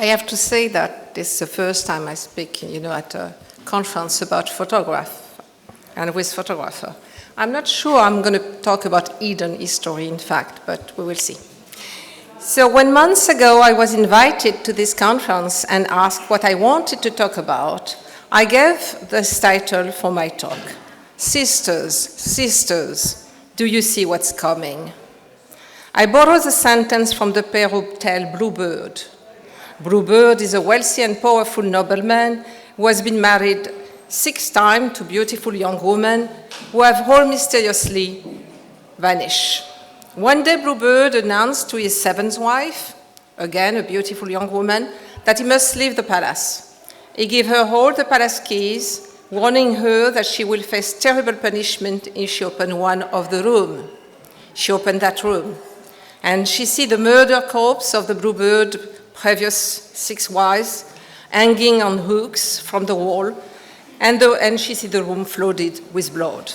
I have to say that this is the first time I speak, at a conference about photograph and with photographer. I'm not sure I'm going to talk about hidden history, in fact, but we will see. So when months ago I was invited to this conference and asked what I wanted to talk about, I gave this title for my talk. Sisters, sisters, do you see what's coming? I borrowed the sentence from the Peru tale Bluebird. Bluebird is a wealthy and powerful nobleman who has been married 6 times to beautiful young women who have all mysteriously vanished. One day Bluebird announced to his 7th wife, again a beautiful young woman, that he must leave the palace. He gave her all the palace keys, warning her that she will face terrible punishment if she opened one of the rooms. She opened that room, and she see the murder corpse of the Bluebird previous 6 wives hanging on hooks from the wall, and she see the room flooded with blood.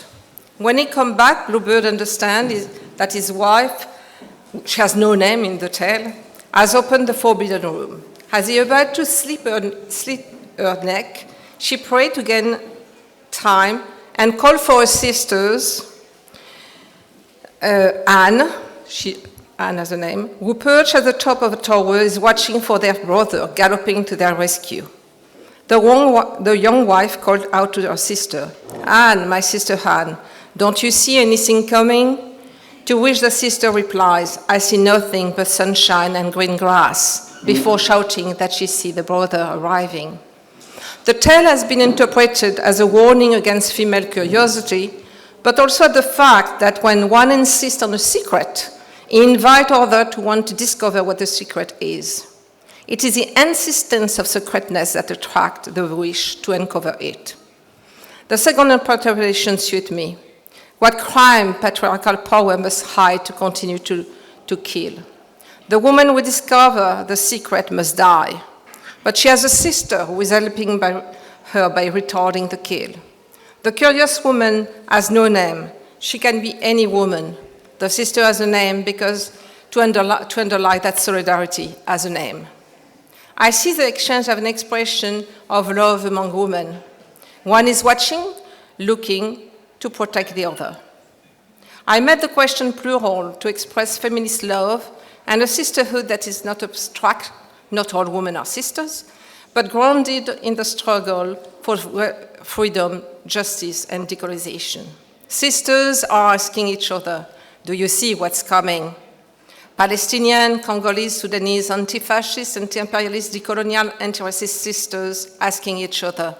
When he come back, Bluebird understands that his wife, she has no name in the tale, has opened the forbidden room. As he about to slit her neck, she prayed to gain time and called for her sisters, Anne has a name, who perched at the top of a tower is watching for their brother galloping to their rescue. The young wife called out to her sister, Anne, my sister Anne, don't you see anything coming? To which the sister replies, I see nothing but sunshine and green grass, before shouting that she sees the brother arriving. The tale has been interpreted as a warning against female curiosity, but also the fact that when one insists on a secret, he invites others to want to discover what the secret is. It is the insistence of secretness that attracts the wish to uncover it. The second interpretation suits me. What crime patriarchal power must hide to continue to kill? The woman who discovers the secret must die, but she has a sister who is helping her by retarding the kill. The curious woman has no name. She can be any woman. The sister has a name because to underline that solidarity has a name. I see the exchange of an expression of love among women. One is watching, looking to protect the other. I made the question plural to express feminist love and a sisterhood that is not abstract, not all women are sisters, but grounded in the struggle for freedom, justice, and decolonization. Sisters are asking each other, do you see what's coming? Palestinian, Congolese, Sudanese, anti-fascist, anti-imperialist, decolonial, anti-racist sisters asking each other,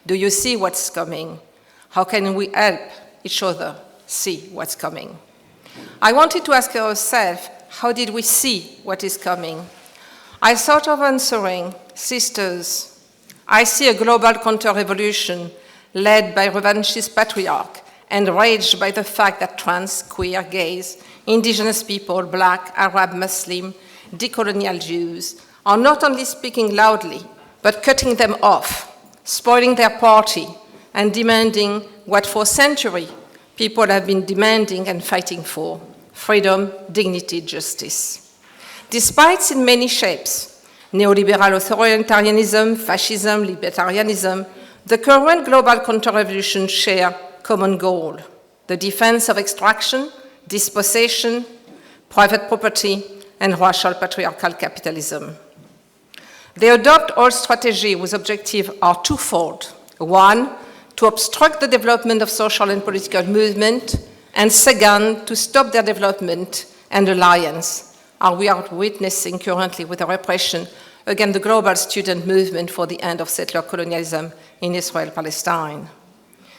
do you see what's coming? How can we help each other see what's coming? I wanted to ask ourselves, how did we see what is coming? I thought of answering, sisters, I see a global counter-revolution led by revanchist patriarch, enraged by the fact that trans, queer, gays, indigenous people, black, Arab, Muslim, decolonial Jews are not only speaking loudly, but cutting them off, spoiling their party, and demanding what for centuries people have been demanding and fighting for, freedom, dignity, justice. Despite in many shapes, neoliberal authoritarianism, fascism, libertarianism, the current global counter-revolution share common goal, the defense of extraction, dispossession, private property, and racial patriarchal capitalism. They adopt all strategies whose objectives are twofold. One, to obstruct the development of social and political movement, and second, to stop their development and alliance, as we are witnessing currently with the repression against the global student movement for the end of settler colonialism in Israel-Palestine.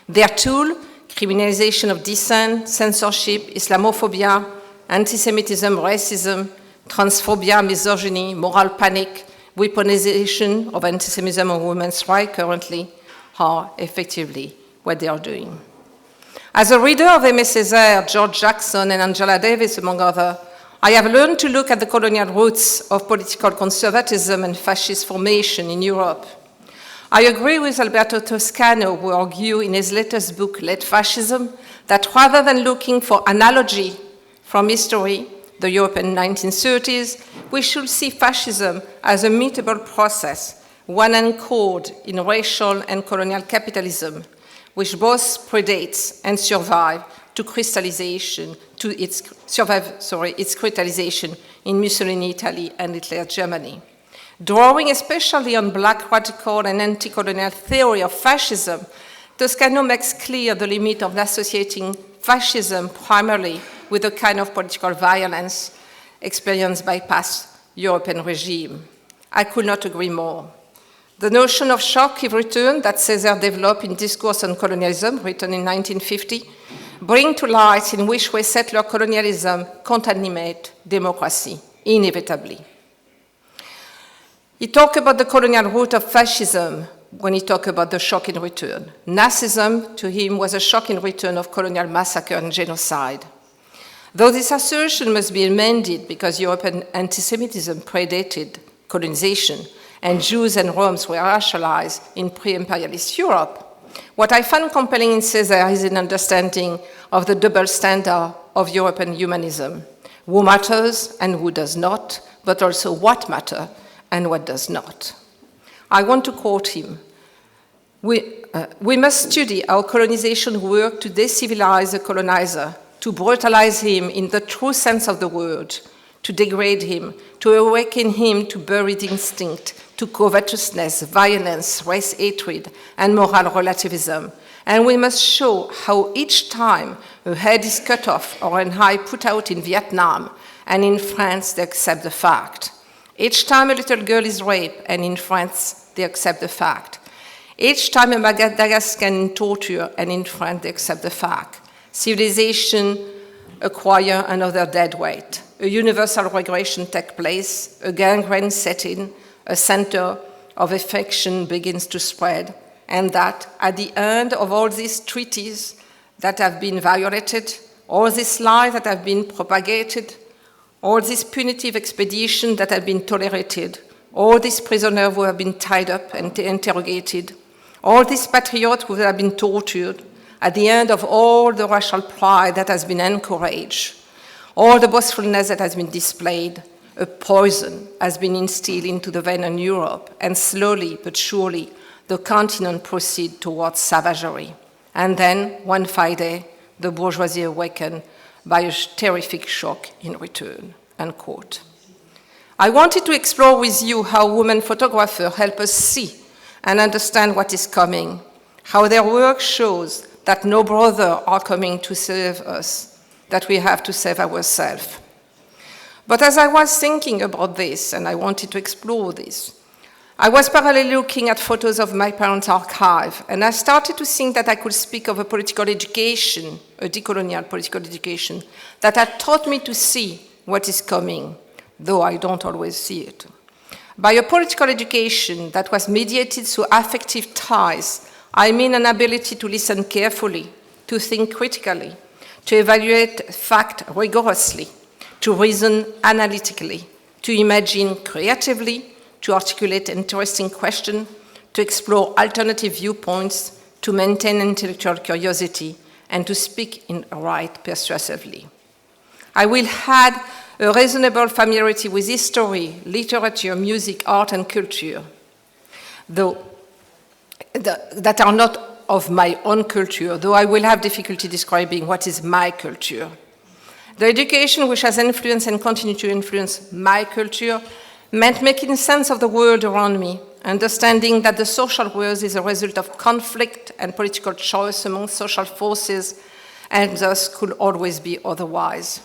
Their tool, criminalization of dissent, censorship, Islamophobia, anti-Semitism, racism, transphobia, misogyny, moral panic, weaponization of anti-Semitism and women's rights currently are effectively what they are doing. As a reader of Aimé Césaire, George Jackson, and Angela Davis, among others, I have learned to look at the colonial roots of political conservatism and fascist formation in Europe. I agree with Alberto Toscano, who argued in his latest book, Late Fascism, that rather than looking for analogy from history, the European 1930s, we should see fascism as a mutable process, one anchored in racial and colonial capitalism, which both predates and survive its crystallization in Mussolini Italy and Hitler Germany. Drawing especially on black radical and anti-colonial theory of fascism, Toscano makes clear the limit of associating fascism primarily with a kind of political violence experienced by past European regimes. I could not agree more. The notion of shock return that César developed in Discourse on Colonialism, written in 1950, bring to light in which way settler colonialism contaminate democracy, inevitably. He talked about the colonial root of fascism when he talked about the shock in return. Nazism, to him, was a shock in return of colonial massacre and genocide. Though this assertion must be amended because European anti-Semitism predated colonization and Jews and Roms were racialized in pre-imperialist Europe, what I find compelling in César is an understanding of the double standard of European humanism, who matters and who does not, but also what matters and what does not. I want to quote him. We must study how colonization worked to decivilize the colonizer, to brutalize him in the true sense of the word, to degrade him, to awaken him to buried instinct, to covetousness, violence, race hatred, and moral relativism. And we must show how each time a head is cut off or an eye put out in Vietnam, and in France they accept the fact. Each time a little girl is raped, and in France they accept the fact. Each time a Madagascan torture, and in France they accept the fact. Civilization acquire another dead weight. A universal regression takes place, a gangrene sets in, a center of affection begins to spread, and that at the end of all these treaties that have been violated, all these lies that have been propagated, all these punitive expeditions that have been tolerated, all these prisoners who have been tied up and interrogated, all these patriots who have been tortured, at the end of all the racial pride that has been encouraged, all the boastfulness that has been displayed, a poison has been instilled into the vein in Europe, and slowly but surely the continent proceeds towards savagery. And then, one fine day, the bourgeoisie awakened by a terrific shock in return, unquote. I wanted to explore with you how women photographers help us see and understand what is coming, how their work shows that no brothers are coming to save us, that we have to save ourselves. But as I was thinking about this, and I wanted to explore this, I was parallelly looking at photos of my parents' archive, and I started to think that I could speak of a political education, a decolonial political education, that had taught me to see what is coming, though I don't always see it. By a political education that was mediated through affective ties, I mean an ability to listen carefully, to think critically, to evaluate fact rigorously, to reason analytically, to imagine creatively, to articulate interesting questions, to explore alternative viewpoints, to maintain intellectual curiosity, and to speak in right persuasively. I will add a reasonable familiarity with history, literature, music, art, and culture, though that are not of my own culture, though I will have difficulty describing what is my culture. The education which has influenced and continued to influence my culture meant making sense of the world around me, understanding that the social world is a result of conflict and political choice among social forces, and thus could always be otherwise.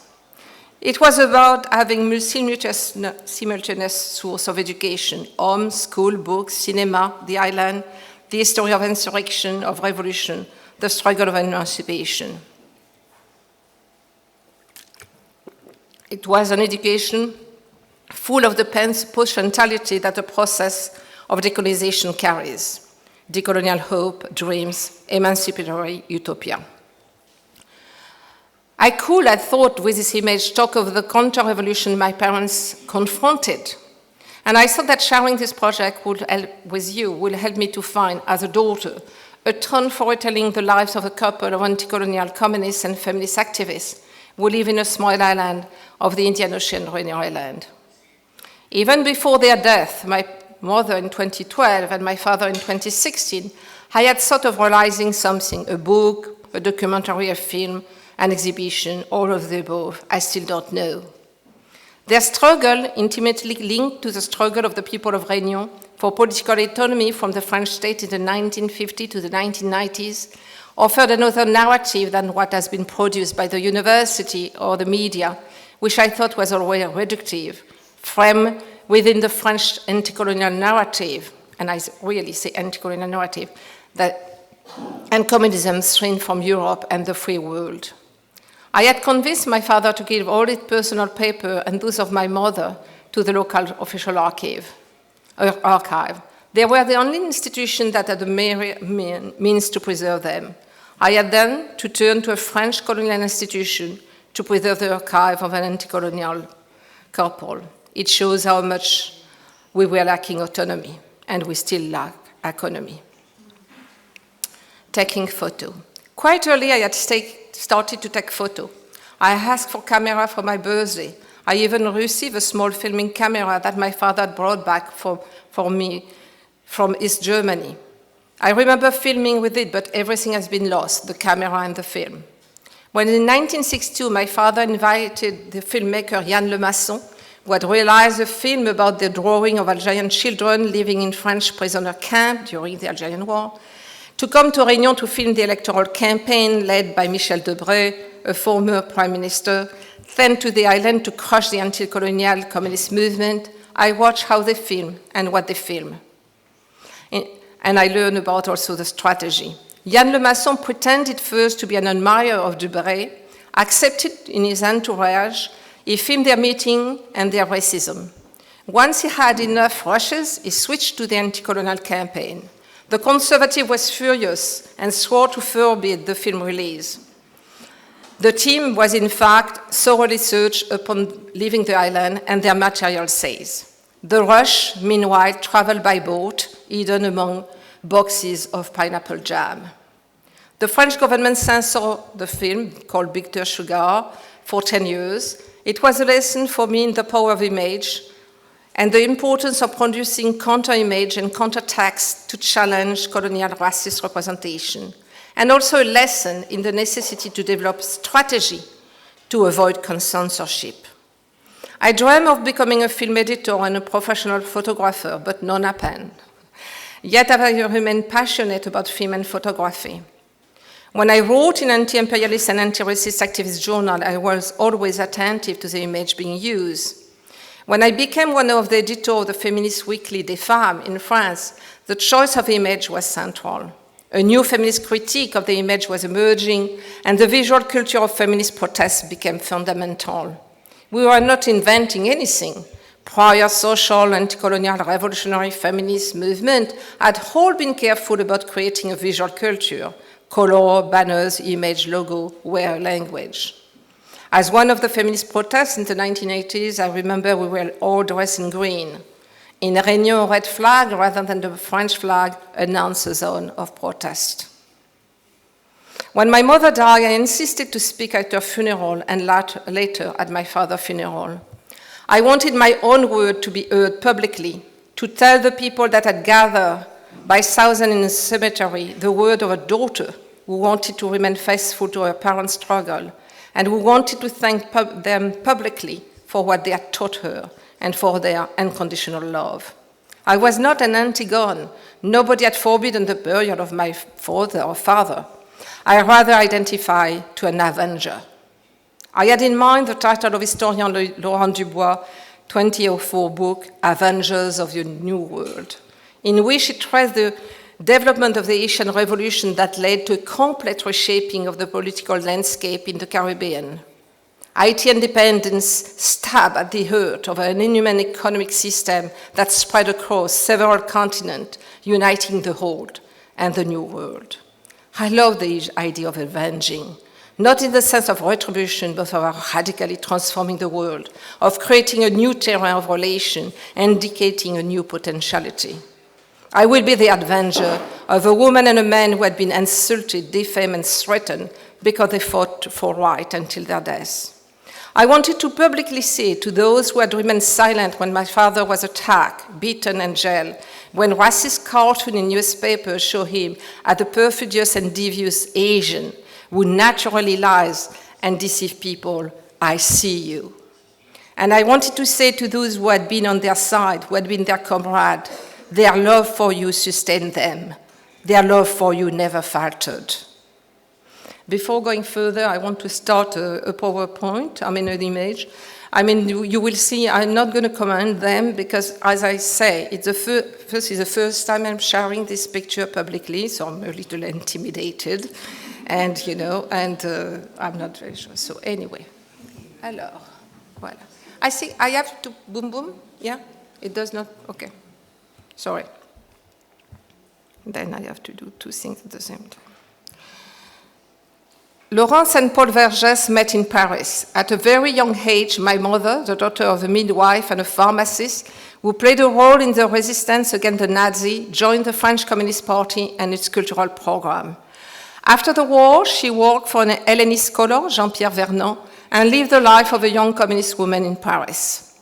It was about having simultaneous source of education: home, school, books, cinema, the island, the history of insurrection, of revolution, the struggle of emancipation. It was an education full of the potentiality that the process of decolonization carries: decolonial hope, dreams, emancipatory utopia. I could, I thought, with this image, talk of the counter-revolution my parents confronted. And I thought that sharing this project with you will help me to find, as a daughter, a tone for retelling the lives of a couple of anti-colonial communists and feminist activists, who live in a small island of the Indian Ocean, Réunion Island. Even before their death, my mother in 2012 and my father in 2016, I had thought of realizing something, a book, a documentary, a film, an exhibition, all of the above. I still don't know. Their struggle, intimately linked to the struggle of the people of Réunion for political autonomy from the French state in the 1950s to the 1990s, offered another narrative than what has been produced by the university or the media, which I thought was always reductive, framed within the French anti-colonial narrative, and I really say anti-colonial narrative, and communism streamed from Europe and the free world. I had convinced my father to give all his personal papers and those of my mother to the local official archive. They were the only institution that had the means to preserve them. I had then to turn to a French colonial institution to preserve the archive of an anti-colonial couple. It shows how much we were lacking autonomy, and we still lack autonomy. Taking photo. Quite early, I had started to take photo. I asked for camera for my birthday. I even received a small filming camera that my father had brought back for me from East Germany. I remember filming with it, but everything has been lost, the camera and the film. When in 1962, my father invited the filmmaker Yann Lemasson, who had realized a film about the drawing of Algerian children living in French prisoner camp during the Algerian War, to come to Réunion to film the electoral campaign led by Michel Debré, a former prime minister, sent to the island to crush the anti-colonial communist movement. I watched how they film and what they film. And I learned about also the strategy. Yann Lemasson pretended first to be an admirer of Debré, accepted in his entourage. He filmed their meeting and their racism. Once he had enough rushes, he switched to the anti-colonial campaign. The conservative was furious and swore to forbid the film release. The team was in fact thoroughly searched upon leaving the island, and their material says. The rush, meanwhile, traveled by boat, hidden among boxes of pineapple jam. The French government censored the film, called Bitter Sugar, for 10 years. It was a lesson for me in the power of image and the importance of producing counter-image and counter-text to challenge colonial racist representation, and also a lesson in the necessity to develop strategy to avoid censorship. I dreamed of becoming a film editor and a professional photographer, but none happened. Yet I remained passionate about film and photography. When I wrote in anti-imperialist and anti-racist activist journal, I was always attentive to the image being used. When I became one of the editors of the feminist weekly Des Femmes in France, the choice of image was central. A new feminist critique of the image was emerging, and the visual culture of feminist protests became fundamental. We were not inventing anything. Prior social, anti-colonial, revolutionary feminist movement had all been careful about creating a visual culture. Color, banners, image, logo were language. As one of the feminist protests in the 1980s, I remember we were all dressed in green. In Réunion, a red flag, rather than the French flag, announced a zone of protest. When my mother died, I insisted to speak at her funeral and later at my father's funeral. I wanted my own word to be heard publicly, to tell the people that had gathered by thousands in the cemetery the word of a daughter who wanted to remain faithful to her parents' struggle, and who wanted to thank them publicly for what they had taught her and for their unconditional love. I was not an Antigone. Nobody had forbidden the burial of my father or father. I rather identify to an avenger. I had in mind the title of historian Laurent Dubois' 2004 book, Avengers of the New World, in which he traced the development of the Haitian Revolution that led to a complete reshaping of the political landscape in the Caribbean. Haiti independence stabbed at the heart of an inhuman economic system that spread across several continents, uniting the old and the new world. I love the idea of avenging, not in the sense of retribution, but of radically transforming the world, of creating a new terrain of relation, indicating a new potentiality. I will be the avenger of a woman and a man who had been insulted, defamed, and threatened because they fought for right until their death. I wanted to publicly say to those who had remained silent when my father was attacked, beaten, and jailed, when racist cartoons in newspapers show him as a perfidious and devious Asian who naturally lies and deceives people, I see you. And I wanted to say to those who had been on their side, who had been their comrade, their love for you sustained them. Their love for you never faltered. Before going further, I want to start a PowerPoint, an image. You will see, I'm not going to comment them because, as I say, it's the first time I'm sharing this picture publicly, so I'm a little intimidated, and I'm not very sure. So anyway, alors, voilà. I see, I have to, boom, boom, yeah? It does not, okay. Sorry. Then I have to do two things at the same time. Laurence and Paul Vergès met in Paris. At a very young age, my mother, the daughter of a midwife and a pharmacist, who played a role in the resistance against the Nazis, joined the French Communist Party and its cultural program. After the war, she worked for an Hellenist scholar, Jean-Pierre Vernant, and lived the life of a young communist woman in Paris.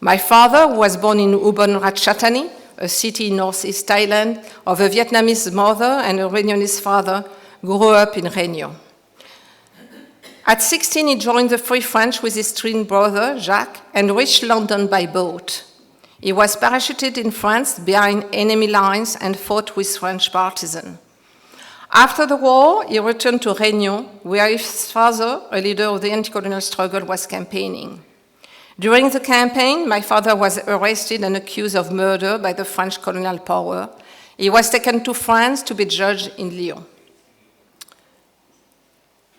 My father, who was born in Ubon Ratchathani, a city in northeast Thailand, of a Vietnamese mother and a Réunionese father, grew up in Réunion. At 16, he joined the Free French with his twin brother, Jacques, and reached London by boat. He was parachuted in France behind enemy lines and fought with French partisans. After the war, he returned to Réunion, where his father, a leader of the anti-colonial struggle, was campaigning. During the campaign, my father was arrested and accused of murder by the French colonial power. He was taken to France to be judged in Lyon.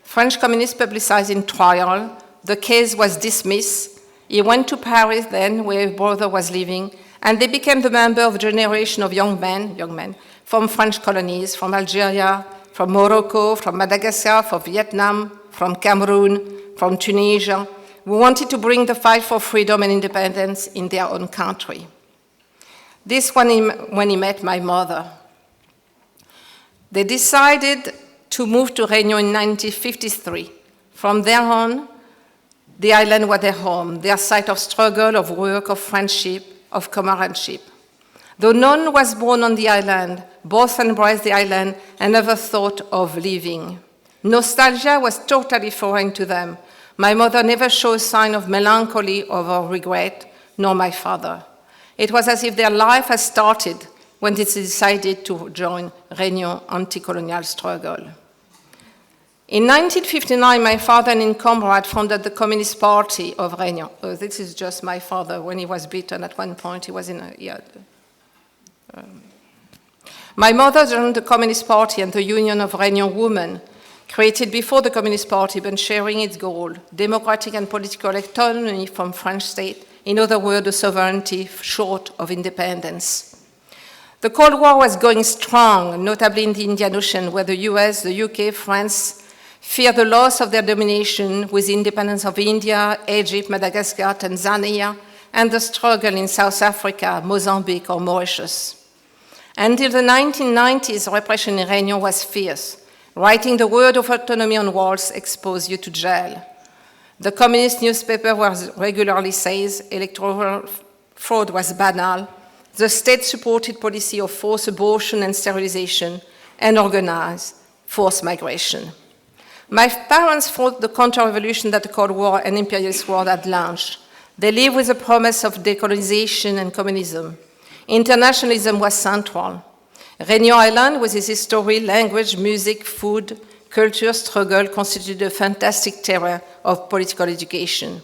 French communists publicized in trial. The case was dismissed. He went to Paris then, where his brother was living, and they became the member of a generation of young men from French colonies, from Algeria, from Morocco, from Madagascar, from Vietnam, from Cameroon, from Tunisia, who wanted to bring the fight for freedom and independence in their own country. This when he met my mother. They decided to move to Réunion in 1953. From there on, the island was their home, their site of struggle, of work, of friendship, of comradeship. Though none was born on the island, both embraced the island and never thought of leaving. Nostalgia was totally foreign to them. My mother never showed a sign of melancholy or of regret, nor my father. It was as if their life had started when they decided to join Réunion anti-colonial struggle. In 1959, my father and his comrade founded the Communist Party of Réunion. This is just my father when he was beaten at one point. He was in a... My mother joined the Communist Party and the Union of Réunion Women, created before the Communist Party, but sharing its goal, democratic and political autonomy from French state, in other words, a sovereignty short of independence. The Cold War was going strong, notably in the Indian Ocean, where the US, the UK, France feared the loss of their domination with the independence of India, Egypt, Madagascar, Tanzania, and the struggle in South Africa, Mozambique, or Mauritius. Until the 1990s, repression in Réunion was fierce. Writing the word of autonomy on walls exposed you to jail. The communist newspaper regularly says electoral fraud was banal. The state-supported policy of forced abortion and sterilization and organized forced migration. My parents fought the counter-revolution that the Cold War and imperialist war had launched. They lived with the promise of decolonization and communism. Internationalism was central. Réunion Island, with its history, language, music, food, culture, struggle, constituted a fantastic terrain of political education.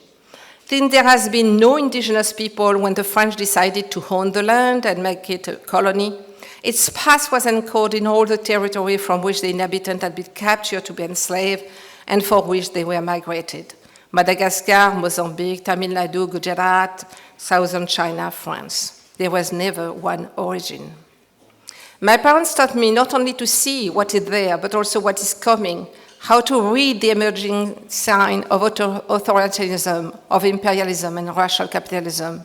Then there has been no indigenous people when the French decided to own the land and make it a colony. Its past was encoded in all the territory from which the inhabitants had been captured to be enslaved and for which they were migrated. Madagascar, Mozambique, Tamil Nadu, Gujarat, southern China, France. There was never one origin. My parents taught me not only to see what is there, but also what is coming, how to read the emerging sign of authoritarianism, of imperialism and racial capitalism.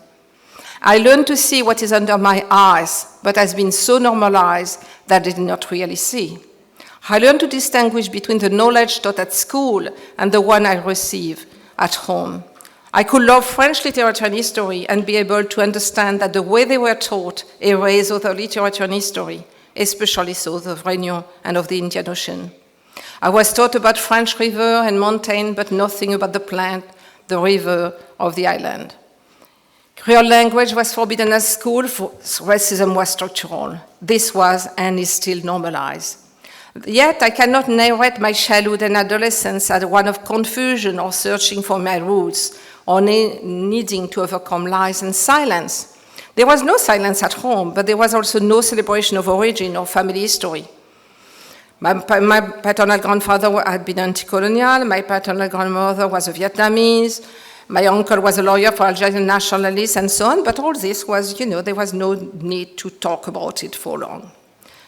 I learned to see what is under my eyes, but has been so normalized that I did not really see. I learned to distinguish between the knowledge taught at school and the one I receive at home. I could love French literature and history and be able to understand that the way they were taught erased other literature and history, especially those of Réunion and of the Indian Ocean. I was taught about French river and mountain, but nothing about the plant, the river of the island. Creole language was forbidden at school, for racism was structural. This was and is still normalized. Yet I cannot narrate my childhood and adolescence as one of confusion or searching for my roots or needing to overcome lies and silence. There was no silence at home, but there was also no celebration of origin or family history. My paternal grandfather had been anti-colonial, my paternal grandmother was a Vietnamese, my uncle was a lawyer for Algerian nationalists and so on, but all this was, there was no need to talk about it for long.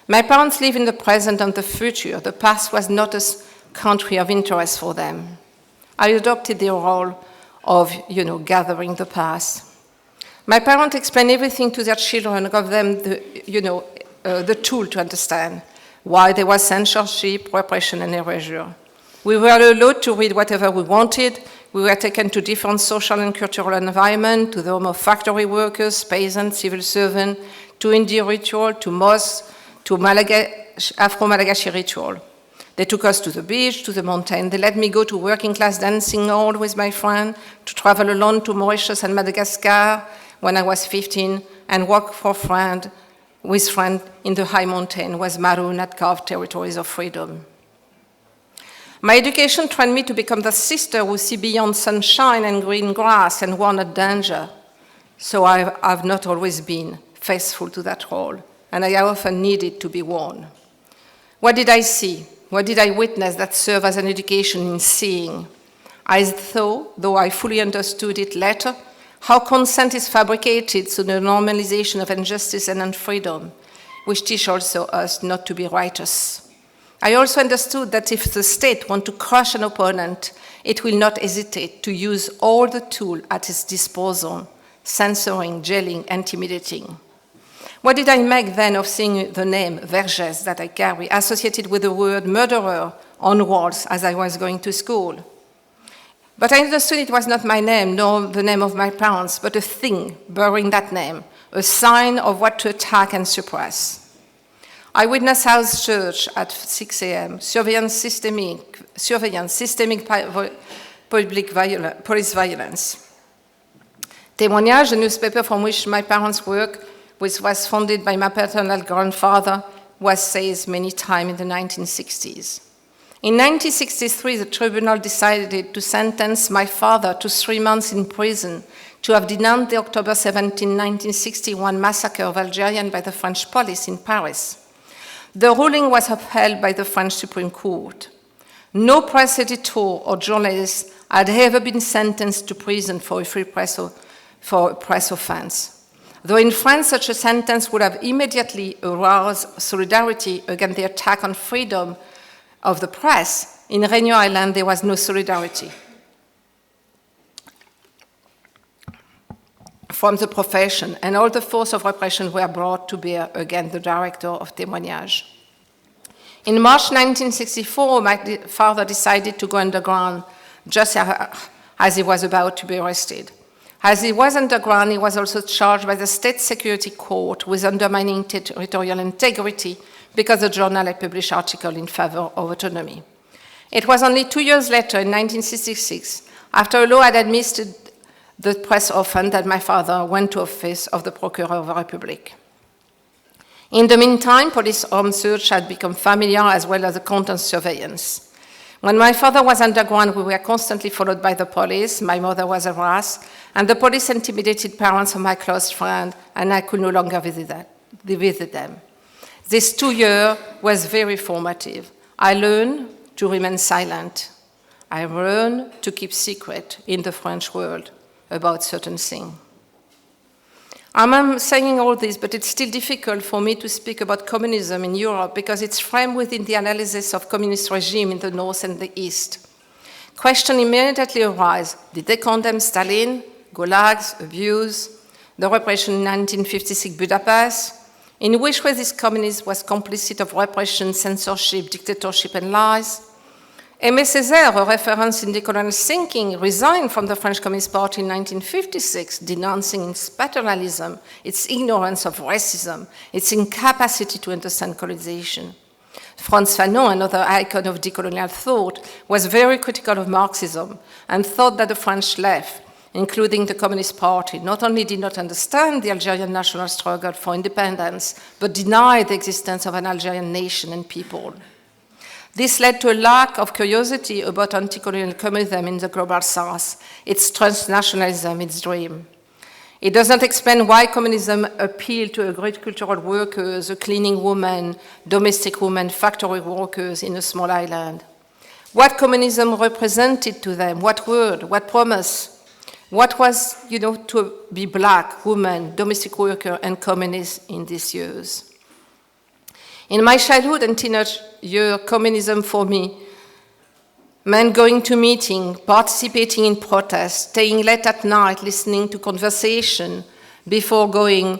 My parents live in the present and the future. The past was not a country of interest for them. I adopted the role of, gathering the past. My parents explained everything to their children and gave them the tool to understand why there was censorship, repression, and erasure. We were allowed to read whatever we wanted. We were taken to different social and cultural environments, to the home of factory workers, peasants, civil servants, to Indian ritual, to mosques, to Afro-Malagasy ritual. They took us to the beach, to the mountain. They let me go to working-class dancing hall with my friend, to travel alone to Mauritius and Madagascar when I was 15, and walk with friend in the high mountain with maroon at carved territories of freedom. My education trained me to become the sister who see beyond sunshine and green grass and warn at danger. So I've not always been faithful to that role, and I often needed to be warned. What did I see? What did I witness that served as an education in seeing? I saw, though I fully understood it later, how consent is fabricated through the normalization of injustice and unfreedom, which teach also us not to be righteous. I also understood that if the state wants to crush an opponent, it will not hesitate to use all the tools at its disposal, censoring, jailing, intimidating. What did I make then of seeing the name Vergès that I carry associated with the word murderer on walls as I was going to school? But I understood it was not my name, nor the name of my parents, but a thing bearing that name, a sign of what to attack and suppress. I witnessed House Church at 6 a.m., surveillance systemic police violence. Témoignage, the newspaper from which my parents worked, which was founded by my paternal grandfather, was seized many times in the 1960s. In 1963, the tribunal decided to sentence my father to 3 months in prison to have denounced the October 17, 1961 massacre of Algerians by the French police in Paris. The ruling was upheld by the French Supreme Court. No press editor or journalist had ever been sentenced to prison for a press offense. Though in France, such a sentence would have immediately aroused solidarity against the attack on freedom of the press, in Réunion Island there was no solidarity from the profession, and all the force of repression were brought to bear against the director of Témoignage. In March 1964, my father decided to go underground just as he was about to be arrested. As he was underground, he was also charged by the State Security Court with undermining territorial integrity because the journal had published articles in favor of autonomy. It was only 2 years later, in 1966, after a law had administered the press offense, that my father went to office of the Procureur of the Republic. In the meantime, police home search had become familiar as well as the content surveillance. When my father was underground, we were constantly followed by the police. My mother was harassed, and the police intimidated parents of my close friend, and I could no longer visit them. This 2 years was very formative. I learned to remain silent. I learned to keep secret in the French world about certain things. I'm saying all this, but it's still difficult for me to speak about communism in Europe because it's framed within the analysis of communist regime in the North and the East. Question immediately arise: did they condemn Stalin, gulags, abuse? The repression in 1956 Budapest. In which way this communist was complicit of repression, censorship, dictatorship, and lies. Aimé Césaire, a reference in decolonial thinking, resigned from the French Communist Party in 1956, denouncing its paternalism, its ignorance of racism, its incapacity to understand colonization. Frantz Fanon, another icon of decolonial thought, was very critical of Marxism and thought that the French left, including the Communist Party, not only did not understand the Algerian national struggle for independence, but denied the existence of an Algerian nation and people. This led to a lack of curiosity about anti-colonial communism in the global south, its transnationalism, its dream. It does not explain why communism appealed to agricultural workers, a cleaning woman, domestic women, factory workers in a small island. What communism represented to them, what word, what promise, what was, to be black, woman, domestic worker, and communist in these years. In my childhood and teenage year, communism for me meant going to meetings, participating in protests, staying late at night, listening to conversation before going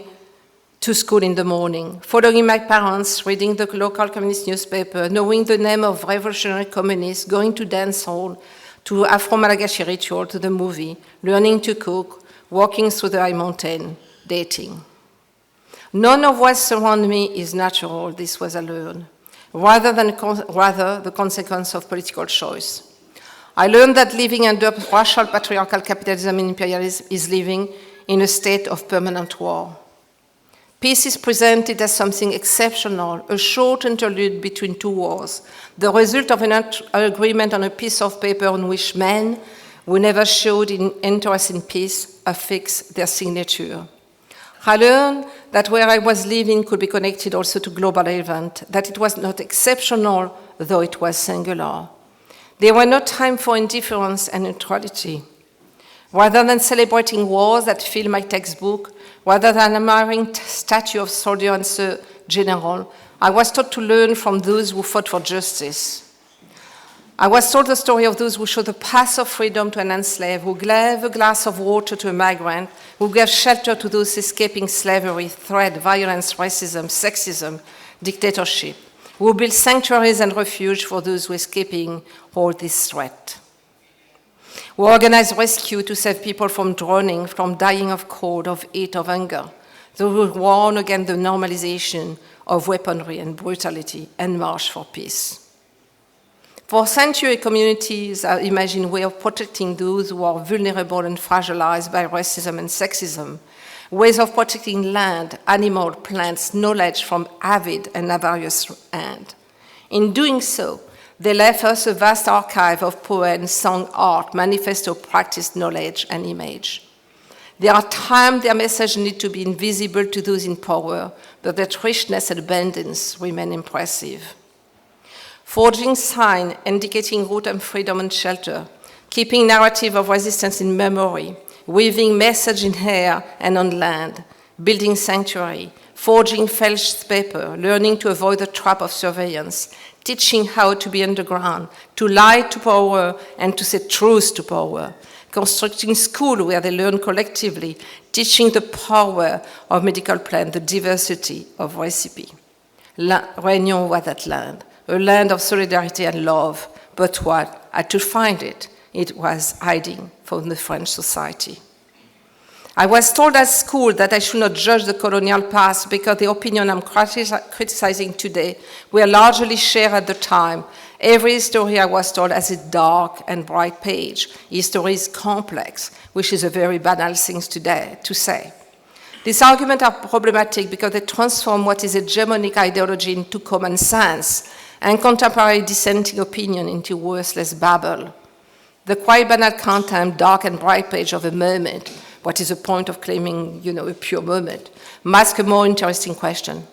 to school in the morning, following my parents, reading the local communist newspaper, knowing the name of revolutionary communists, going to dance hall, to Afro-Malagasy ritual, to the movie, learning to cook, walking through the high mountain, dating. None of what surrounded me is natural, this was I learned, rather the consequence of political choice. I learned that living under racial patriarchal capitalism and imperialism is living in a state of permanent war. Peace is presented as something exceptional, a short interlude between two wars, the result of an agreement on a piece of paper on which men who never showed interest in peace affixed their signature. I learned that where I was living could be connected also to global event, that it was not exceptional, though it was singular. There were no time for indifference and neutrality. Rather than celebrating wars that fill my textbook, rather than admiring statue of soldier and Sir General, I was taught to learn from those who fought for justice. I was told the story of those who showed the path of freedom to an enslaved, who gave a glass of water to a migrant, who gave shelter to those escaping slavery, threat, violence, racism, sexism, dictatorship, who built sanctuaries and refuge for those who are escaping all this threat. We organized rescue to save people from drowning, from dying of cold, of heat, of hunger. Those who warn against the normalization of weaponry and brutality and march for peace. For centuries, communities have imagined a way of protecting those who are vulnerable and fragilized by racism and sexism, ways of protecting land, animal, plants, knowledge from avid and avaricious hand. In doing so, they left us a vast archive of poems, song, art, manifesto, practice, knowledge, and image. There are times their message needs to be invisible to those in power, but their richness and abundance remain impressive. Forging sign indicating root and freedom and shelter, keeping narrative of resistance in memory, weaving message in air and on land, building sanctuary, forging felched paper, learning to avoid the trap of surveillance, teaching how to be underground, to lie to power and to say truth to power, constructing school where they learn collectively, teaching the power of medical plan, the diversity of recipe. Réunion was that land, a land of solidarity and love, but what? To find it, it was hiding from the French society. I was told at school that I should not judge the colonial past because the opinion I'm criticizing today were largely shared at the time. Every story I was told has a dark and bright page. History is complex, which is a very banal thing today to say. These arguments are problematic because they transform what is hegemonic ideology into common sense and contemporary dissenting opinion into worthless babble. The quite banal content, dark and bright page of a moment, what is the point of claiming, a pure moment, mask a more interesting question.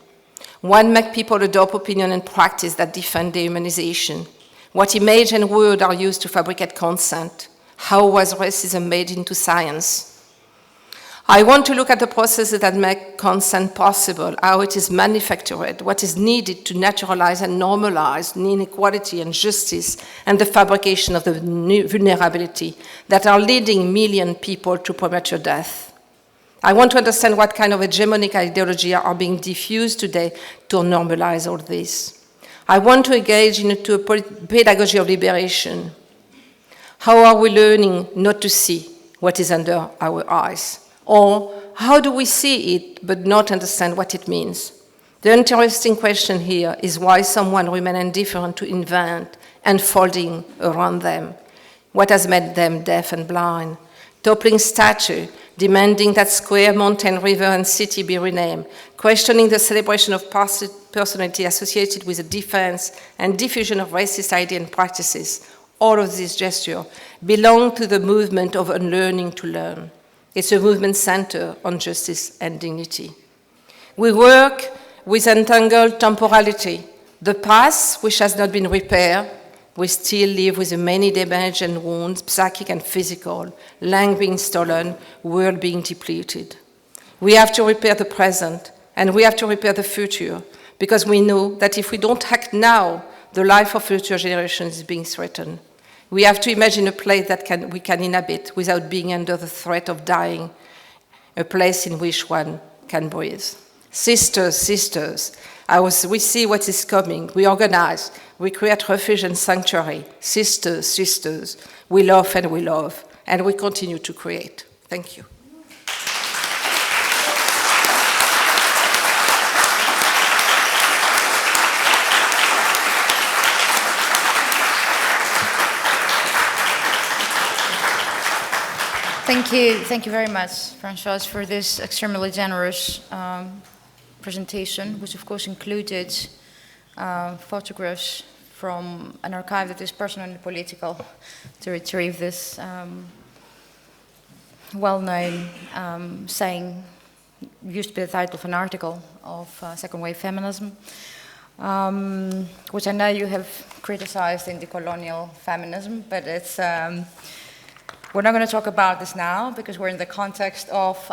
What make people adopt opinion and practice that defend dehumanization? What image and word are used to fabricate consent? How was racism made into science? I want to look at the processes that make consent possible, how it is manufactured, what is needed to naturalize and normalize inequality and justice, and the fabrication of the vulnerability that are leading million people to premature death. I want to understand what kind of hegemonic ideology are being diffused today to normalize all this. I want to engage into a pedagogy of liberation. How are we learning not to see what is under our eyes? Or how do we see it but not understand what it means? The interesting question here is why someone remains indifferent to invent unfolding around them. What has made them deaf and blind? Toppling statue, demanding that square, mountain, river, and city be renamed, questioning the celebration of personality associated with the defense and diffusion of racist ideas and practices. All of these gestures belong to the movement of unlearning to learn. It's a movement centered on justice and dignity. We work with entangled temporality. The past, which has not been repaired, we still live with the many damage and wounds, psychic and physical, land being stolen, world being depleted. We have to repair the present, and we have to repair the future, because we know that if we don't act now, the life of future generations is being threatened. We have to imagine a place that we can inhabit without being under the threat of dying, a place in which one can breathe. Sisters, we see what is coming. We organize. We create refuge and sanctuary. Sisters, we love, and we continue to create. Thank you. Thank you very much, Françoise, for this extremely generous presentation, which of course included photographs from an archive that is personal and political to retrieve this well-known saying, used to be the title of an article of second wave feminism, which I know you have criticized in decolonial feminism, but it's we're not going to talk about this now because we're in the context of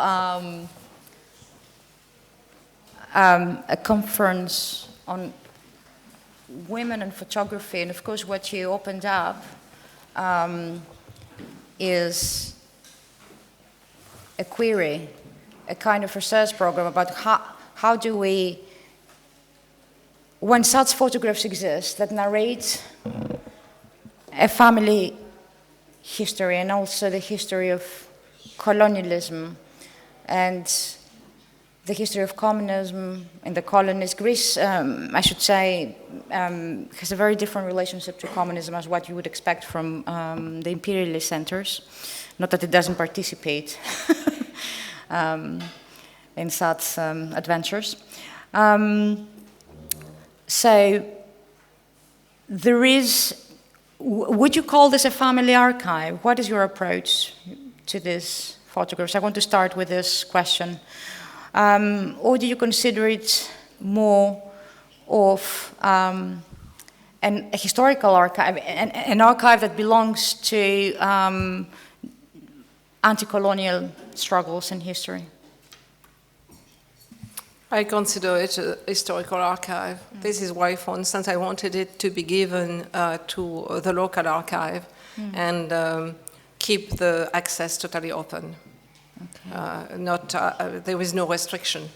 a conference on women and photography, and of course what you opened up is a query, a kind of research program about how do we, when such photographs exist that narrate a family history and also the history of colonialism and the history of communism in the colonies. Greece, I should say, has a very different relationship to communism as what you would expect from the imperialist centers. Not that it doesn't participate in such adventures. So there is, would you call this a family archive? What is your approach to these photographs? I want to start with this question. Or do you consider it more of a historical archive, an archive that belongs to anti-colonial struggles in history? I consider it a historical archive. This is why, for instance, I wanted it to be given to the local archive and keep the access totally open. Okay. There is no restriction,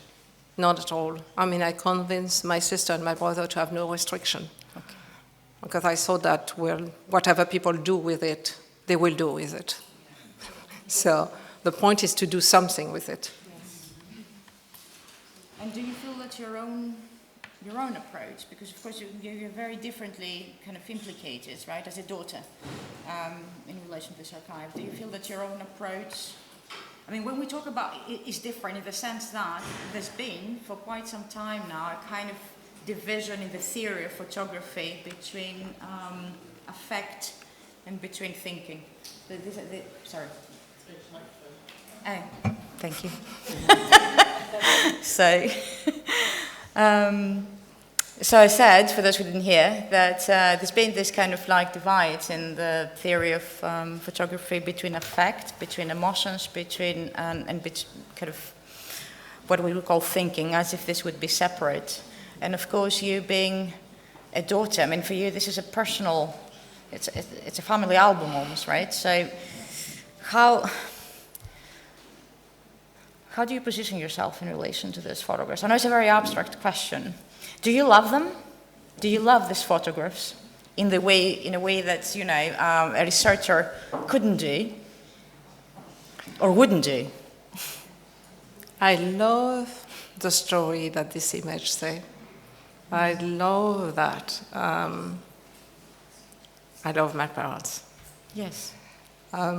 not at all. I mean, I convinced my sister and my brother to have no restriction. Okay. Because I thought that, well, whatever people do with it, they will do with it. So the point is to do something with it. And do you feel that your own approach, because of course you're very differently kind of implicated, right, as a daughter in relation to this archive, do you feel that your own approach, I mean, when we talk about it, is different in the sense that there's been for quite some time now a kind of division in the theory of photography between affect and between thinking. Sorry. Oh, thank you. So I said, for those who didn't hear, that there's been this kind of like divide in the theory of photography between affect, between emotions, between and kind of what we would call thinking, as if this would be separate. And of course, you being a daughter, I mean, for you, this is a personal, it's a family album almost, right? So how how do you position yourself in relation to those photographs? I know it's a very abstract question. Do you love them? Do you love these photographs in a way that, you know, a researcher couldn't do or wouldn't do? I love the story that this image says. I love that. I love my parents. Yes. I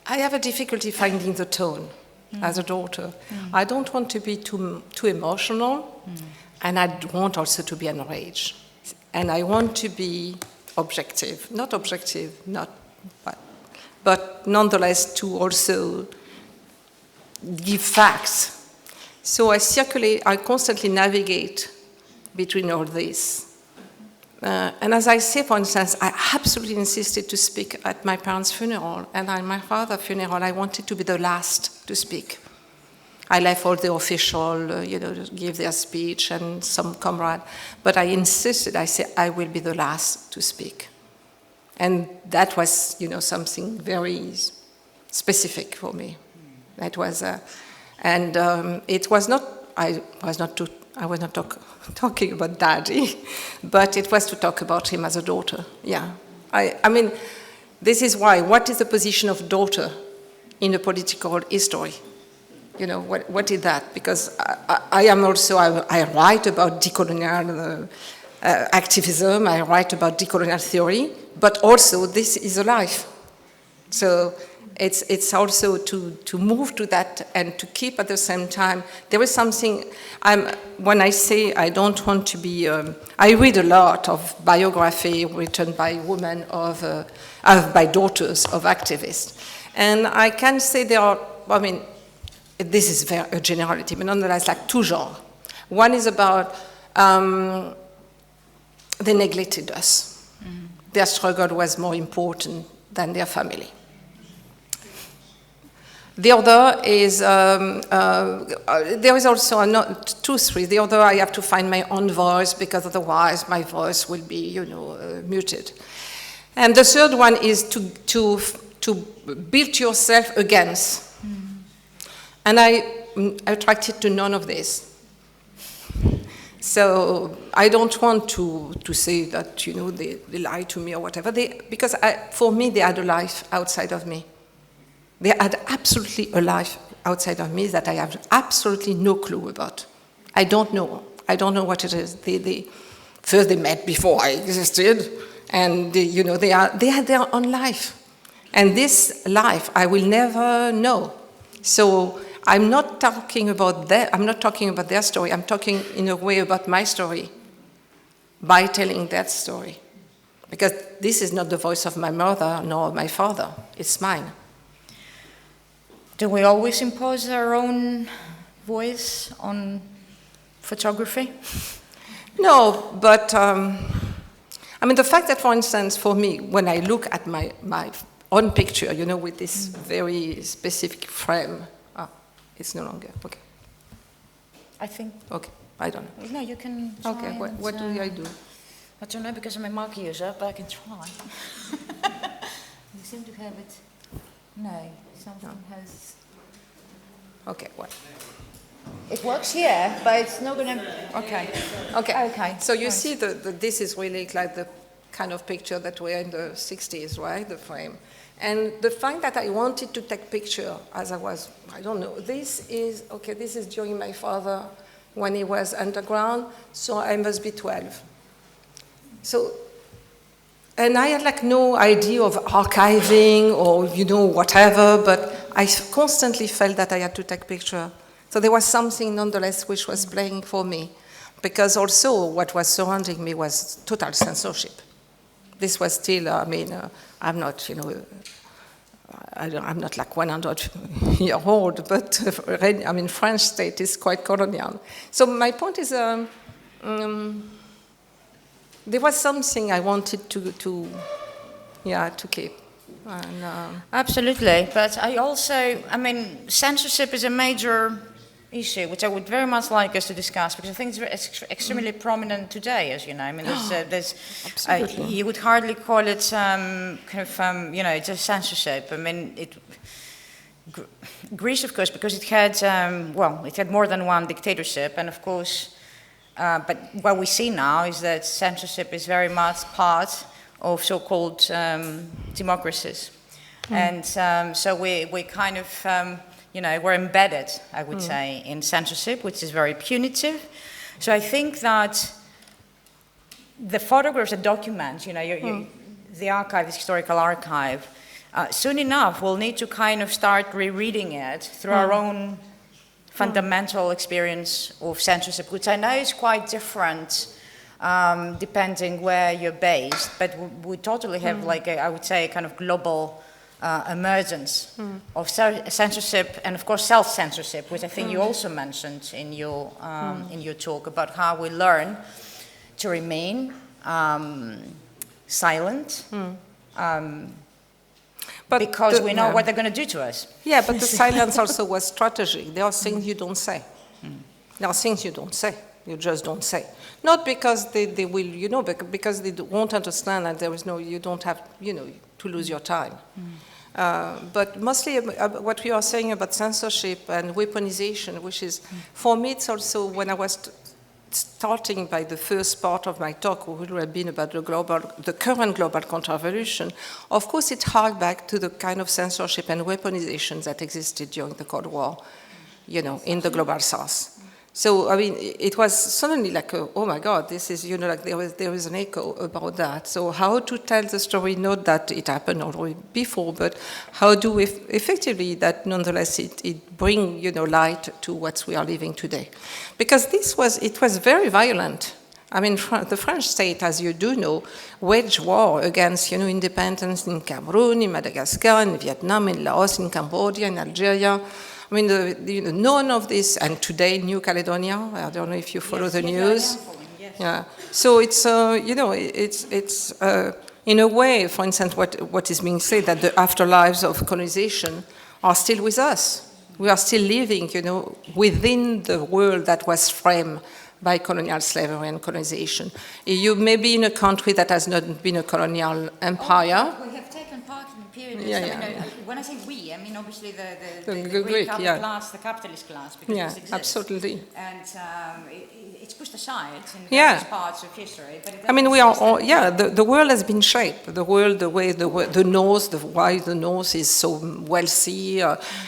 have a difficulty finding the tone as a daughter. I don't want to be too emotional, and I want also to be enraged. And I want to be objective, but nonetheless to also give facts. So I constantly navigate between all this. And as I say, for instance, I absolutely insisted to speak at my parents' funeral, and at my father's funeral, I wanted to be the last to speak. I left all the official, give their speech and some comrade, but I insisted, I said, I will be the last to speak. And that was, something very specific for me. That was, it was not, I was not talking about Daddy, but it was to talk about him as a daughter. Yeah, I mean, this is why. What is the position of daughter in the political history? What is that? Because I am also, I write about decolonial activism, I write about decolonial theory, but also this is a life. So it's also to move to that and to keep at the same time. There is something, when I say I don't want to be, I read a lot of biography written by women by daughters of activists. And I can say there are, this is a generality, but nonetheless, like two genres. One is about, they neglected us. Mm-hmm. Their struggle was more important than their family. The other is, there is also three. The other, I have to find my own voice because otherwise my voice will be, muted. And the third one is to build yourself against. Mm. And I'm attracted to none of this. So I don't want to say that, they lie to me or whatever. Because for me, they had a life outside of me. They had absolutely a life outside of me that I have absolutely no clue about. I don't know what it is. First they met before I existed, and they had their own life. And this life I will never know. So I'm not talking about their story. I'm talking in a way about my story by telling that story. Because this is not the voice of my mother nor my father. It's mine. Do we always impose our own voice on photography? No, but the fact that, for instance, for me, when I look at my own picture, with this very specific frame, it's no longer, okay. I think. Okay, I don't know. No, you can try. Okay, what do I do? I don't know, because I'm a mark user, but I can try. You seem to have it. No. Something has. Okay, what? It works here, but it's not going to. Okay. So you see, this is really like the kind of picture that were in the 60s, right? The frame. And the fact that I wanted to take picture as I was, I don't know, this is during my father when he was underground, so I must be 12. So. And I had no idea of archiving or, whatever, but I constantly felt that I had to take picture. So there was something nonetheless which was playing for me, because also what was surrounding me was total censorship. This was still, I'm not, I'm not like 100 years old, but French state is quite colonial. So my point is, there was something I wanted to keep. And, Absolutely, but I also, censorship is a major issue, which I would very much like us to discuss, because I think it's extremely prominent today, as you know. There's you would hardly call it it's a censorship. Greece, of course, because it had, it had more than one dictatorship, and of course, but what we see now is that censorship is very much part of so-called democracies. And so we kind of, we're embedded, I would say, in censorship, which is very punitive. So I think that the photographs, the documents, the archive, the historical archive, soon enough we'll need to kind of start rereading it through our own fundamental experience of censorship, which I know is quite different depending where you're based, but we totally have like, I would say, a kind of global emergence of censorship and of course self-censorship, which I think you also mentioned in your talk about how we learn to remain silent but because we know what they're going to do to us. Yeah, but the silence also was strategic. There are things you don't say. There are things you don't say. You just don't say. Not because they will, because they won't understand and there is no, you don't have, to lose your time. But mostly what we are saying about censorship and weaponization, which is, for me, it's also when I was starting by the first part of my talk, which would have been about the current global counter-revolution, of course it harked back to the kind of censorship and weaponization that existed during the Cold War, in the global south. So, I mean, it was suddenly like, oh my God, this is, like there is an echo about that. So how to tell the story, not that it happened already before, but how do we effectively that nonetheless it bring, light to what we are living today. Because it was very violent. I mean, the French state, as you do know, waged war against, independence in Cameroon, in Madagascar, in Vietnam, in Laos, in Cambodia, in Algeria. I mean, none of this, and today New Caledonia. I don't know if you follow the news. Yeah. So it's, it's in a way, for instance, what is being said that the afterlives of colonization are still with us. We are still living, within the world that was framed by colonial slavery and colonization. You may be in a country that has not been a colonial empire. We have taken part in periods. Yeah. When I say we, I mean obviously the Greek class, the capitalist class, because this exists. Absolutely. And it's pushed aside in various parts of history. But I mean, we are all, the world has been shaped. The world, the way the North, why the North is so wealthy,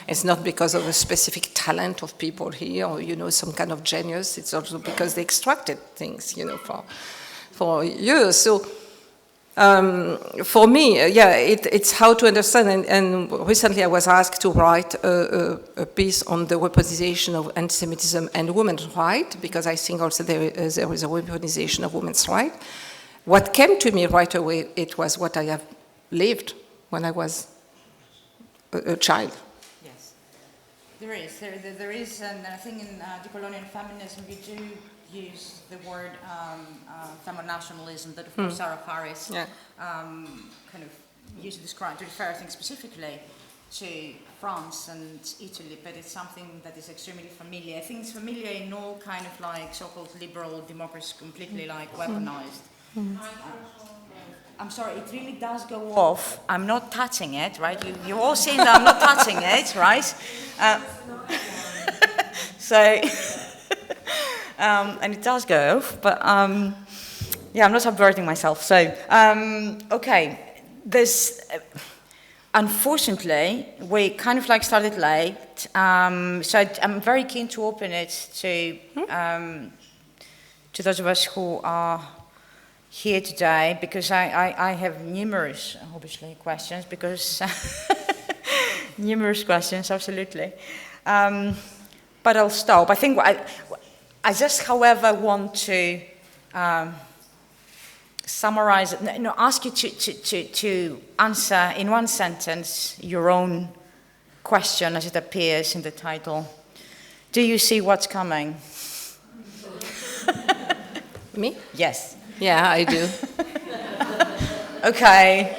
it's not because of a specific talent of people here or, some kind of genius. It's also because they extracted things, for years. So, for me, it's how to understand, and recently I was asked to write a piece on the weaponization of anti-Semitism and women's rights, because I think also there is a weaponization of women's rights. What came to me right away, it was what I have lived when I was a child. Yes, there is, and I think in decolonial feminism we do use the word femo-nationalism that, of course, Sarah Harris kind of used to describe, to refer, I think, specifically to France and Italy, but it's something that is extremely familiar. I think it's familiar in all kind of like so-called liberal democracies, completely like weaponized. I'm sorry, it really does go off. I'm not touching it, right? You're all seeing that I'm not touching it, right? So... and it does go off, but I'm not subverting myself. So, okay, there's, unfortunately, we kind of like started late, so I'm very keen to open it to those of us who are here today, because I have numerous, obviously, questions, because numerous questions, absolutely. But I'll stop. I think I just, however, want to summarize it, ask you to answer in one sentence your own question as it appears in the title. Do you see what's coming? Me? Yes. Yeah, I do. Okay.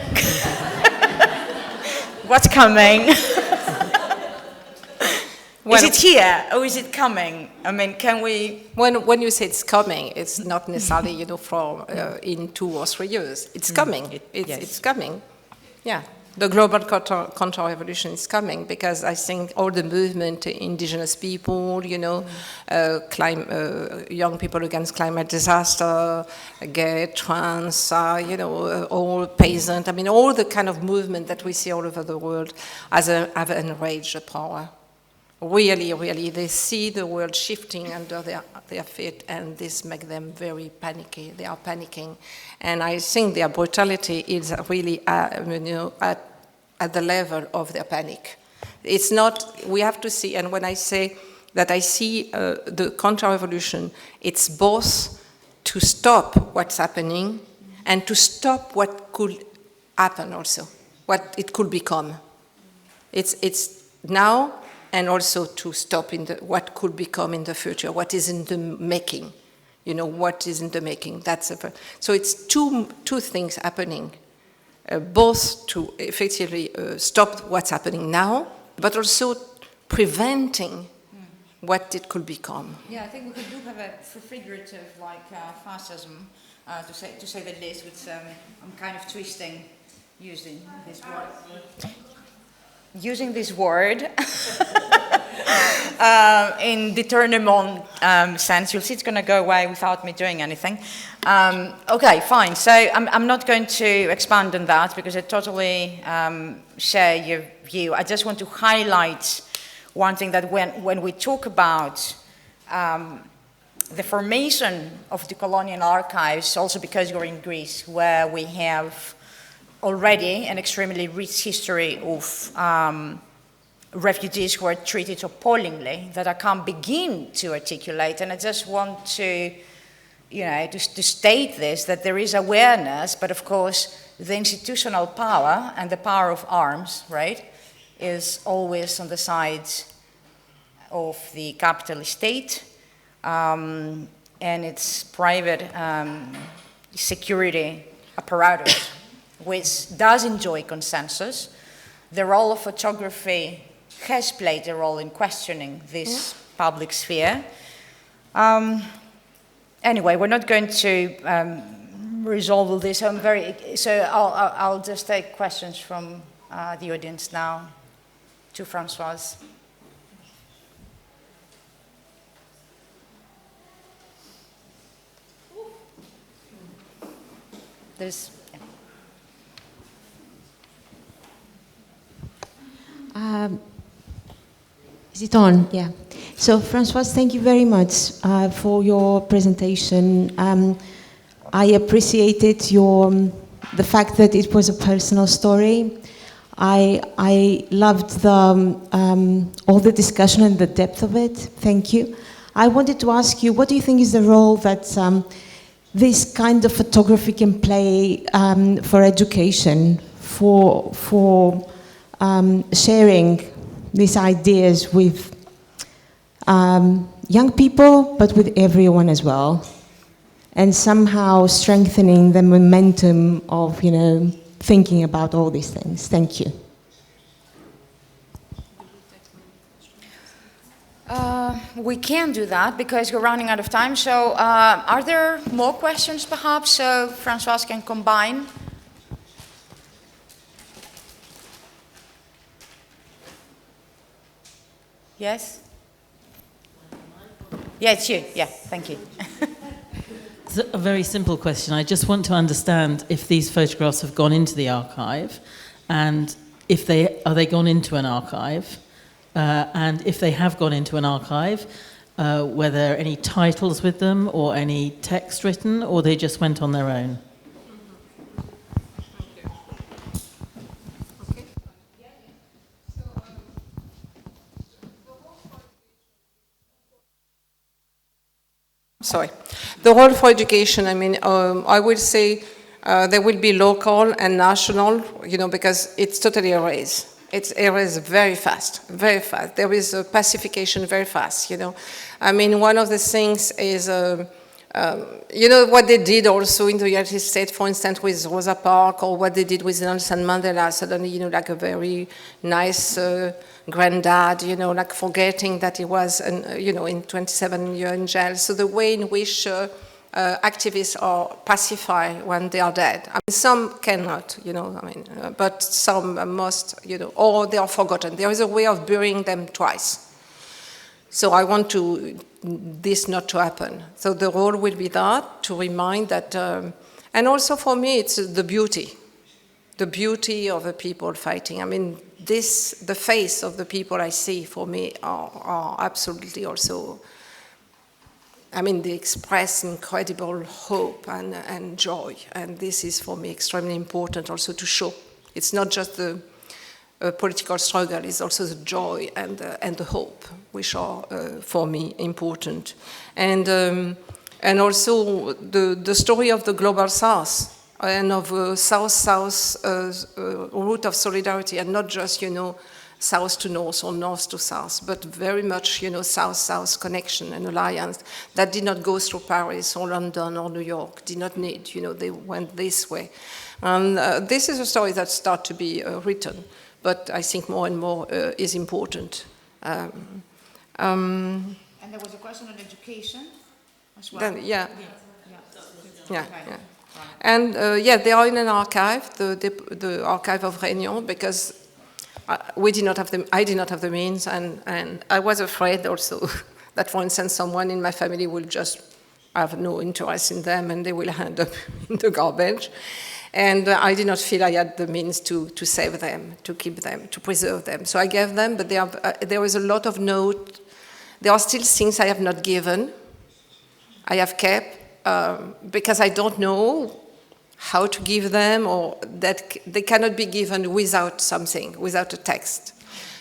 What's coming? Is it here or is it coming? I mean, can we... When you say it's coming, it's not necessarily, from in 2 or 3 years. It's coming. It's coming. Yeah. the global counter-revolution is coming, because I think all the movement, indigenous people, you know, young people against climate disaster, gay, trans, you know, all peasant, I mean, all the kind of movement that we see all over the world have enraged the power. Really, really, they see the world shifting under their feet, and this makes them very panicky. They are panicking, and I think their brutality is really, you know, at the level of their panic. It's not. We have to see. And when I say that, I see the counter-revolution. It's both to stop what's happening and to stop what could happen, also, what it could become. It's now. And also to stop what could become in the future, what is in the making, you know, what is in the making. So it's two things happening, both to effectively stop what's happening now, but also preventing what it could become. Yeah, I think we could do have a figurative, like fascism, to say the least, which I'm kind of twisting using this word. Using this word in détournement sense. You'll see it's going to go away without me doing anything. Okay, fine. So I'm not going to expand on that because I totally share your view. I just want to highlight one thing, that when we talk about the formation of the colonial archives, also because you're in Greece, where we have already an extremely rich history of refugees who are treated appallingly, that I can't begin to articulate. And I just want to, you know, to state this, that there is awareness, but of course the institutional power and the power of arms, right, is always on the side of the capitalist state and its private security apparatus, which does enjoy consensus. The role of photography has played a role in questioning this public sphere. Anyway, we're not going to resolve all this. So I'll just take questions from the audience now to Françoise. There's... Is it on? Yeah. So, Françoise, thank you very much for your presentation. I appreciated the fact that it was a personal story. I loved all the discussion and the depth of it. Thank you. I wanted to ask you, what do you think is the role that this kind of photography can play for education, for sharing these ideas with young people, but with everyone as well, and somehow strengthening the momentum of, you know, thinking about all these things. Thank you. We can do that because we're running out of time. So are there more questions perhaps, so Françoise can combine? Yes? Yeah, it's you. Yeah, thank you. It's a very simple question. I just want to understand if these photographs have gone into the archive, and if are they gone into an archive, and if they have gone into an archive, were there any titles with them or any text written, or they just went on their own? Sorry. The role for education, I mean, I would say there will be local and national, you know, because it's totally erased. It's erased very fast, very fast. There is a pacification very fast, you know. I mean, one of the things is, you know, what they did also in the United States, for instance, with Rosa Parks, or what they did with Nelson Mandela, suddenly, you know, like a very nice granddad, you know, like forgetting that he was, you know, in 27 years in jail. So the way in which activists are pacified when they are dead. I mean, some cannot, but some must, or they are forgotten. There is a way of burying them twice. So I want this not to happen. So the role will be that, to remind that, and also for me, it's the beauty of the people fighting. I mean, the face of the people I see, for me, are absolutely also, I mean, they express incredible hope and joy. And this is, for me, extremely important also to show. It's not just the political struggle, it's also the joy and the hope, which are, for me, important. And also the story of the Global South and of a South-South route of solidarity, and not just, South to North or North to South, but very much, South-South connection and alliance that did not go through Paris or London or New York, did not need, they went this way. And this is a story that starts to be written, but I think more and more is important. And there was a question on education as well. Yeah. And they are in an archive, the archive of Réunion, because I did not have the means, and I was afraid also that, for instance, someone in my family will just have no interest in them and they will end up in the garbage. And I did not feel I had the means to save them, to keep them, to preserve them. So I gave them, but there was a lot of notes. There are still things I have not given, I have kept, because I don't know how to give them, or that they cannot be given without something, without a text.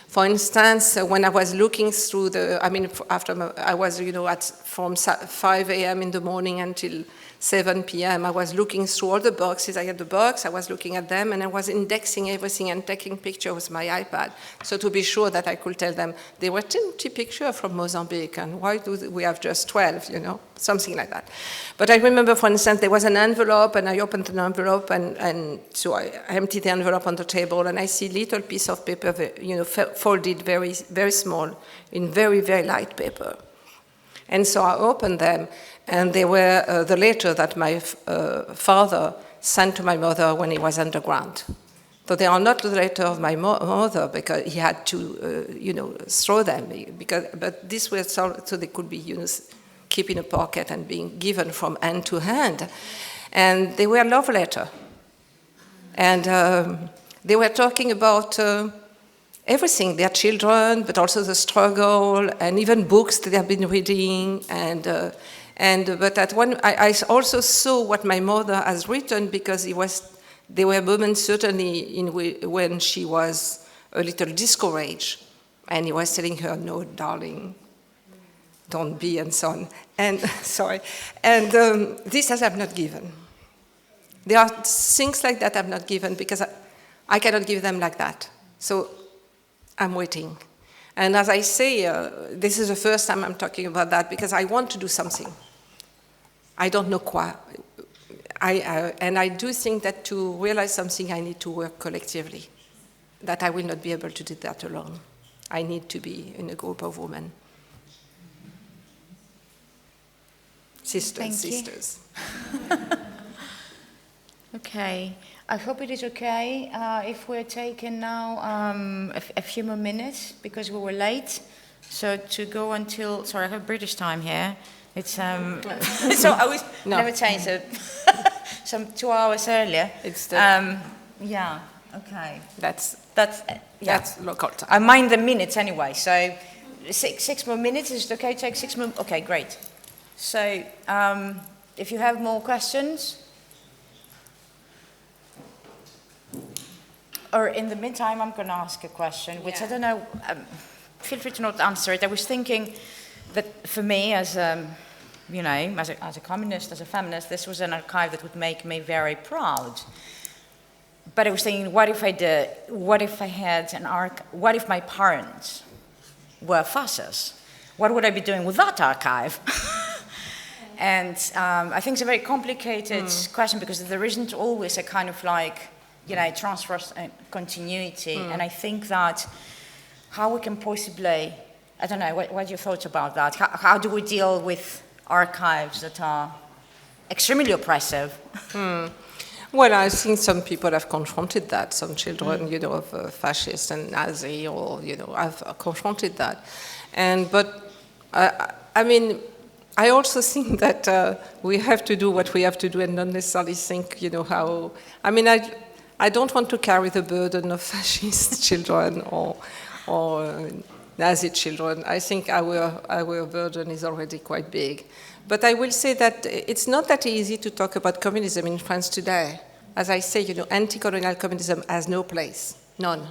For instance, when I was looking through I was, from 5 a.m. in the morning until 7 p.m., I was looking through all the boxes. I had the box, I was looking at them, and I was indexing everything and taking pictures with my iPad, so to be sure that I could tell them, they were 20 pictures from Mozambique, and why do we have just 12, something like that. But I remember, for instance, there was an envelope, and I opened an envelope, and so I emptied the envelope on the table, and I see little piece of paper, folded very, very small, in very, very light paper. And so I opened them, and they were the letter that my father sent to my mother when he was underground. So they are not the letter of my mother, because he had to, throw them. But this was so they could be, kept in a pocket and being given from hand to hand. And they were love letters. And they were talking about everything, their children, but also the struggle, and even books that they have been reading. But at one, I also saw what my mother has written, because there were moments certainly when she was a little discouraged, and he was telling her, "No, darling, don't be," and so on. And sorry, and this I have not given. There are things like that I have not given, because I cannot give them like that. So I'm waiting. And as I say, this is the first time I'm talking about that, because I want to do something. I don't know quoi. And I do think that to realize something, I need to work collectively, that I will not be able to do that alone. I need to be in a group of women. Sisters. Okay. I hope it is okay if we're taking now a few more minutes, because we were late. So to go until, sorry, I have British time here. It's so I was never changed it. Some 2 hours earlier. It's the, yeah. Okay. That's local time. I mind the minutes anyway. So six more minutes. Is it okay to take 6 more? Okay, great. So if you have more questions. Or in the meantime, I'm going to ask a question, which I don't know, feel free to not answer it. I was thinking that for me, as as a communist, as a feminist, this was an archive that would make me very proud. But I was thinking, what if what if my parents were fascists? What would I be doing with that archive? And I think it's a very complicated question, because there isn't always a kind of transfer and continuity. And I think that how we can possibly, I don't know, what are your thoughts about that? How do we deal with archives that are extremely oppressive. Well, I think some people have confronted that. Some children, you know, of fascist and Nazi, or you know, have confronted that. But I mean, I also think that we have to do what we have to do, and not necessarily think, you know, how. I mean, I don't want to carry the burden of fascist children or Nazi children. I think our burden is already quite big. But I will say that it's not that easy to talk about communism in France today. As I say, you know, anti-colonial communism has no place, none.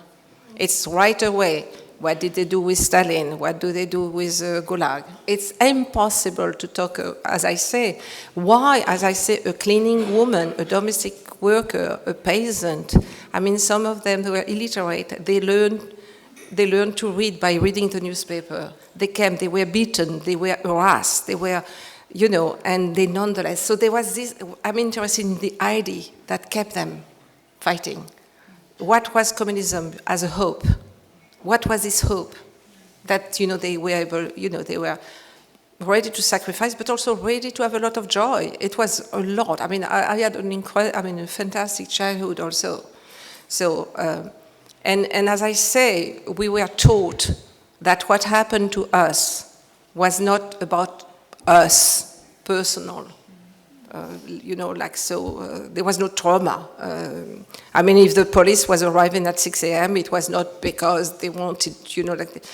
It's right away. What did they do with Stalin? What do they do with Gulag? It's impossible to talk, as I say. Why, as I say, a cleaning woman, a domestic worker, a peasant? I mean, some of them who were illiterate, they learned to read by reading the newspaper. They came, they were beaten, they were harassed, they were, you know, and they nonetheless. So there was this, I'm interested in the idea that kept them fighting. What was communism as a hope? What was this hope? That, you know, they were able, you know, they were ready to sacrifice, but also ready to have a lot of joy. It was a lot. I mean, I had a fantastic childhood also. So, and as I say, we were taught that what happened to us was not about us, personal. You know, like, so there was no trauma. I mean, if the police was arriving at 6 a.m., it was not because they wanted, you know, like,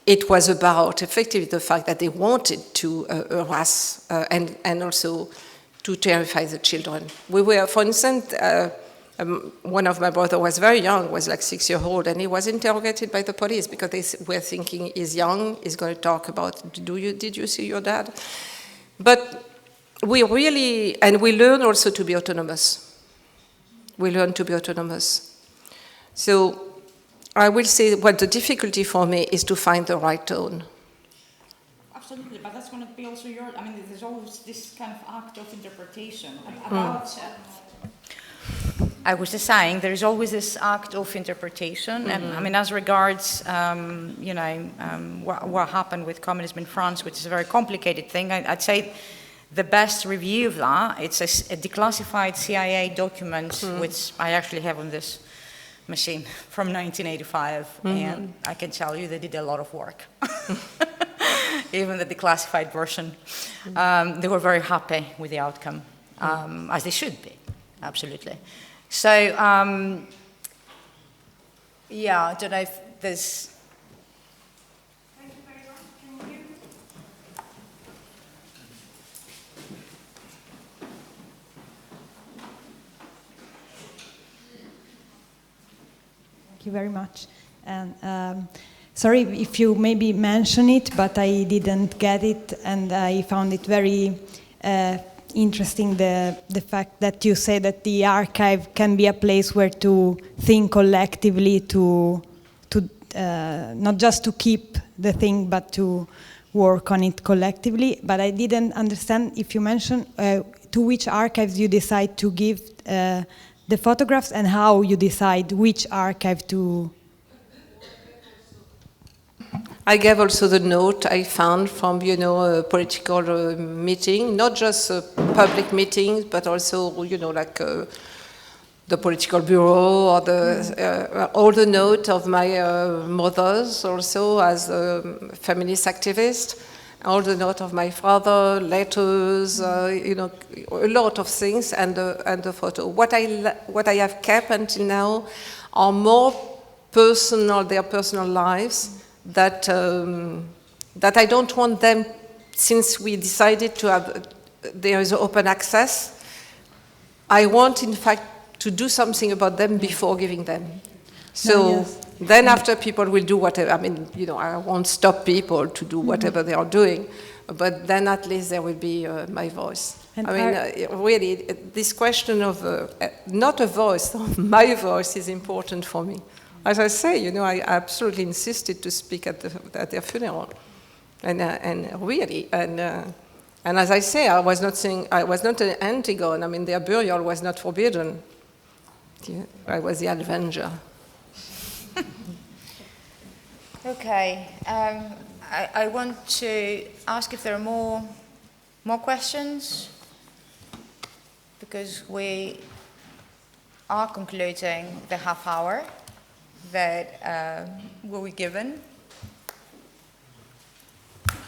it was about effectively the fact that they wanted to harass and also to terrify the children. We were, for instance, one of my brothers was very young, was like 6 years old, and he was interrogated by the police because they were thinking he's young, he's going to talk about, did you see your dad? But we really, and we learn also to be autonomous. We learn to be autonomous. So I will say what the difficulty for me is to find the right tone. Absolutely, but that's going to be also your, I mean, there's always this kind of act of interpretation about... I was just saying, there is always this act of interpretation, and I mean, as regards, you know, what happened with communism in France, which is a very complicated thing, I'd say the best review of that, it's a declassified CIA document, which I actually have on this machine from 1985, and I can tell you they did a lot of work. Even the declassified version. They were very happy with the outcome, as they should be, absolutely. So, yeah, I don't know if there's... Thank you very much. Can you hear me? Thank you very much. And sorry if you maybe mention it, but I didn't get it, and I found it very interesting, the fact that you say that the archive can be a place where to think collectively, to not just to keep the thing, but to work on it collectively. But I didn't understand if you mentioned to which archives you decide to give the photographs, and how you decide which archive to... I gave also the note I found from, you know, a political meeting, not just public meetings, but also, you know, like the political bureau, or the all the note of my mothers also as a feminist activist, all the note of my father, letters, you know, a lot of things, and the photo. What I have kept until now are more personal, their personal lives, that I don't want them, since we decided to have, there is open access, I want in fact to do something about them before giving them. So then after people will do whatever, I mean, you know, I won't stop people to do whatever they are doing, but then at least there will be my voice. And I mean, really, this question of not a voice, my voice is important for me. As I say, you know, I absolutely insisted to speak at their funeral, and really, and as I say, I was not saying, I was not an Antigone. I mean, their burial was not forbidden. I was the Avenger. Okay, I want to ask if there are more questions. because we are concluding the half hour that we were given.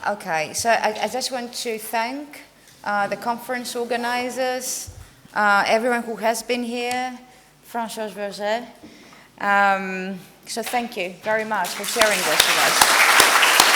Okay, so I just want to thank the conference organizers, everyone who has been here, Françoise Vergès. So thank you very much for sharing this with us.